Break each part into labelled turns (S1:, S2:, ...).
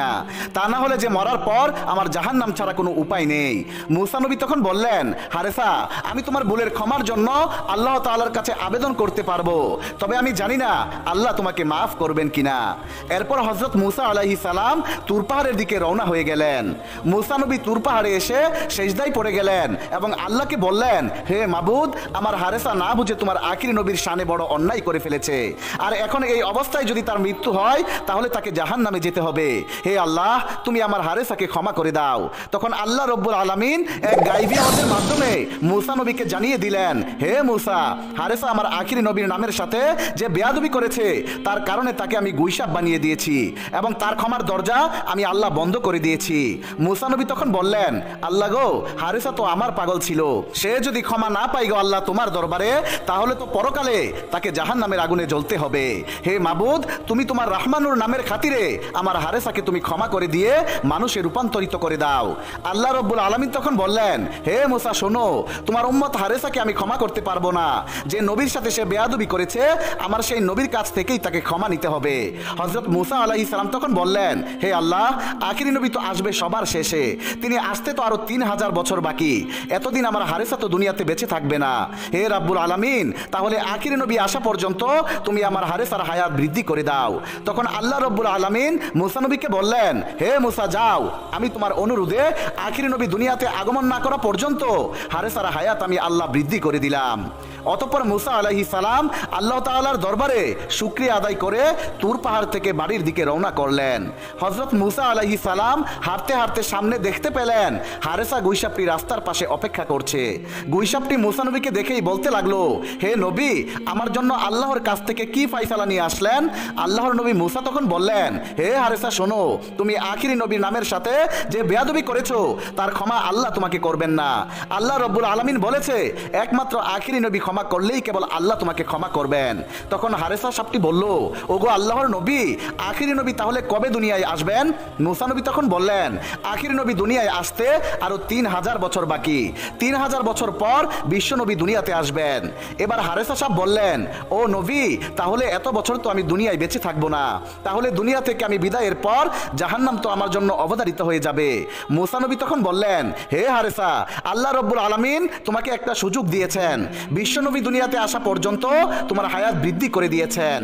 S1: না, তা না হলে যে মরার পর আমার জাহান্নাম ছাড়া কোনো উপায় নেই। মূসা নবী তখন বললেন, হারেসা, আমি তোমার ভুলের ক্ষমার জন্য আল্লাহ তাআলার কাছে আবেদন করতে পারবো, তবে আমি জানি না আল্লাহ তোমাকে মাফ করবেন কিনা। এরপর হযরত মূসা আলাইহিস সালাম তুর পাহাড়ের দিকে রওনা হয়ে গেলেন। মূসা নবী তুর পাহাড়ে এসে সেজদায় পড়ে গেলেন এবং আল্লাহকে বললেন, হে মাবুদ, আমার হারেসা না বুঝে তোমার আখিরি নবীর শানে বড় অন্যায় করে ফেলেছে, আর এখন এই অবস্থায় যদি তার মৃত্যু হয় তাহলে তাকে জাহান্নামে যেতে হবে। হে আল্লাহ, তুমি আমার হারেসাকে ক্ষমা করে দাও। তখন আল্লাহ রব্বুল আলামিন এক গায়বী আওয়াজের মাধ্যমে মূসা নবীকে জানিয়ে দিলেন, হে মূসা, হারেসা আমার আখিরি নবীর নামের সাথে যে বেয়াদবি করেছে তার কারণে তাকে আমি গুইসাপ বানিয়ে দিয়েছি এবং তার ক্ষমার দরজা আমি আল্লাহ বন্ধ করে দিয়েছি। মূসা নবী তখন বললেন, আল্লাহ গো, হারেসা তো আমার পাগল ছিল, সে যদি ক্ষমা না পাই গো আল্লাহ তোমার দরবারে, তাহলে তো পরকালে তাকে জাহান্নামের আগুনে জ্বলতে হবে। হে মাবুদ, তুমি তোমার রহমানুর নামের খাতিরে আমার হারেসাকে তুমি ক্ষমা করে দিয়ে মানুষে রূপান্তরিত করে দাও। আল্লাহ রব্বুল আলামিন তখন বললেন, হে মূসা শোনো, তোমার উম্মত হারেসাকে আমি ক্ষমা করতে পারবো না। যে নবীর সাথে সে বেয়াদবি করেছে আমার সেই নবীর কাছ থেকেই তাকে ক্ষমা নিতে হবে। হযরত মূসা আলাইহিস সালাম তখন বললেন, হে আল্লাহ, আখিরি নবী তো আসবে সবার শেষে, তিনি আসতে তো আরো 3000 বছর বাকি, এতদিন আমার হারেসা তো দুনিয়াতে বেঁচে থাকবে না। হে রাব্বুল আলামিন, তাহলে আখিরি নবী আসা পর্যন্ত তুমি আমার হারেসার হায়াত বৃদ্ধি করে দাও। তখন আল্লাহ রব্বুল আলামিন মূসা নবীকে বললেন, হে মূসা যাও, আমি তোমার অনুরোধে আখিরি নবী দুনিয়াতে আগমন না করা পর্যন্ত হারেসার হায়াত আমি আল্লাহ বৃদ্ধি করে দিলাম। অতঃপর মূসা আলাইহিস সালাম আল্লাহ তাআলার দরবারে শুকরিয়া আদায় করে তুর পাহাড় থেকে বাড়ির দিকে রওনা করলেন। হযরত মূসা আলাইহিস সালাম হাঁটতে হাঁটতে সামনে দেখতে পেলেন হারেসা গুইসাপটি রাস্তার পাশে অপেক্ষা করছে। গুইসাপটি মূসা নবীকে দেখেই বলতে লাগলো, হে নবী, আমার জন্য আল্লাহর কাছ থেকে কি ফায়সালা নিয়ে আসলেন? আল্লাহর নবী মূসা তখন বললেন, হে হারেসা শোনো, তুমি আখিরি নবীর নামের সাথে যে বেয়াদবি করেছো তার ক্ষমা আল্লাহ তোমাকে করবেন না। আল্লাহ রব্বুল আলামিন বলেছে একমাত্র আখিরি নবী ক্ষমা করলেই কেবল আল্লাহ তোমাকে ক্ষমা করবেন। তখন হারেসা সাপটি বলল, ওগো আল্লাহর নবী, আখিরি নবী তাহলে কবে দুনিয়ায় আসবেন? মূসা নবী তখন বললেন, আখিরি নবী দুনিয়ায় আসতে আরো 3000 বছর বাকি, 3000 বছর পর বিশ্ব নবী দুনিয়াতে আসবেন। এবার হারেসা সাপ বললেন, ও নবী, তাহলে এত বছর তো আমি দুনিয়ায় বেঁচে থাকবো না, তাহলে দুনিয়া থেকে আমি বিদায়ের পর জাহান্নাম তো আমার জন্য অবধারিত হয়ে যাবে। মূসা নবী তখন বললেন, হে হারেসা, আল্লাহ রব্বুল আলামিন তোমাকে একটা সুযোগ দিয়েছেন, বিশ্বনবী দুনিয়াতে আসা পর্যন্ত তোমার হায়াত বৃদ্ধি করে দিয়েছেন।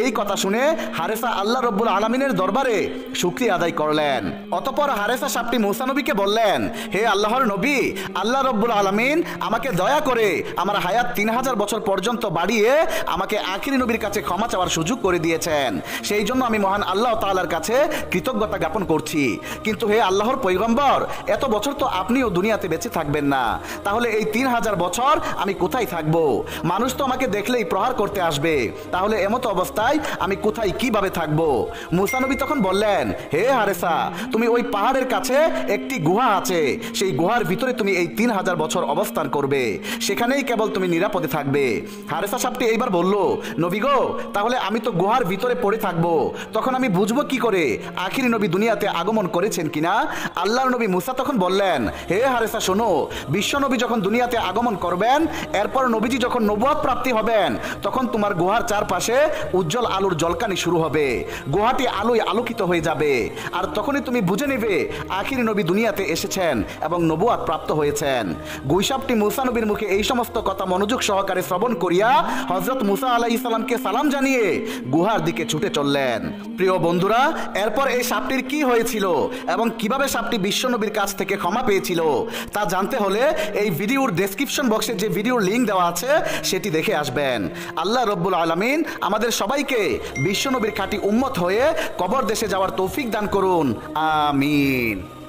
S1: এই কথা শুনে হারেসা আল্লাহ রব্বুল আলামিনের দরবারে শুকরিয়া আদায় করলেন। অতঃপর হারেসা সাপটি মূসা নবীকে বললেন, হে আল্লাহর নবী, আল্লাহ রব্বুল আলামিন আমাকে দয়া করে আমার হায়াত 3000 বছর পর্যন্ত বাড়িয়ে আমাকে আখিরি নবীর কাছে ক্ষমা চাওয়ার সুযোগ করে দিয়েছেন, সেই জন্য আমি মহান আল্লাহ তাআলার কাছে কৃতজ্ঞতা জ্ঞাপন করছি। কিন্তু হে আল্লাহর পয়গম্বর, এত বছর তো আপনিও দুনিয়াতে বেঁচে থাকবেন না, তাহলে এই 3000 বছর আমি কোথায় থাকবো? মানুষ তো আমাকে দেখলেই প্রহার করতে আসবে, তাহলে এমতো অবস্থায় আমি কোথায় কিভাবে থাকবো? মূসা নবী তখন বললেন, হে হারেসা, তুমি ওই পাহাড়ের কাছে একটি গুহা আছে, সেই গুহার ভিতরে তুমি এই 3000 বছর অবস্থান করবে, সেখানেই কেবল তুমি নিরাপদে থাকবে। হারেসা সাপটি এইবার বলল, নবী গো, তাহলে আমি তো গুহার ভিতরে পড়ে থাকবো, তখন আমি বুঝবো কি করে আখিরি নবী দুনিয়াতে আগমন করেছেন কিনা? আল্লাহর নবী মূসা তখন বললেন, হে হারেসা শোনো, বিশ্ব নবী যখন দুনিয়াতে আগমন করবেন, এরপর নবীজি যখন নবুয়ত প্রাপ্তি হবেন, তখন তোমার গুহার চারপাশে উজ্জ্বল আলোর জলকানি শুরু হবে, গুহাটি আলোয় আলোকিত হয়ে যাবে, আর তখনই তুমি বুঝে নেবে আখিরি নবী দুনিয়াতে এসেছেন এবং নবুয়ত প্রাপ্ত হয়েছেন। গুইসাপটি মূসা নবীর মুখে এই সমস্ত কথা মনোযোগ সহকারে শ্রবণ করিয়া হযরত মূসা আলাইহিস সালামকে সালাম জানিয়ে গুহার দিকে ছুটে চললেন। প্রিয় বন্ধুরা, এরপর এই সাপটির কি হয়েছিল এবং কিভাবে সাপটি বিশ্ব নবীর কাছ থেকে ক্ষমা পেয়েছিল তা জানতে হলে এই ভিডিওর ডেসক্রিপশন বক্সে যে ভিডিওর লিংক দেওয়া আছে সেটি দেখে আসবেন। আল্লাহ রব্বুল আলামিন আমাদের সবাইকে বিশ্ব নবীর খাঁটি উম্মত হয়ে কবর দেশে যাওয়ার তৌফিক দান করুন। আমিন।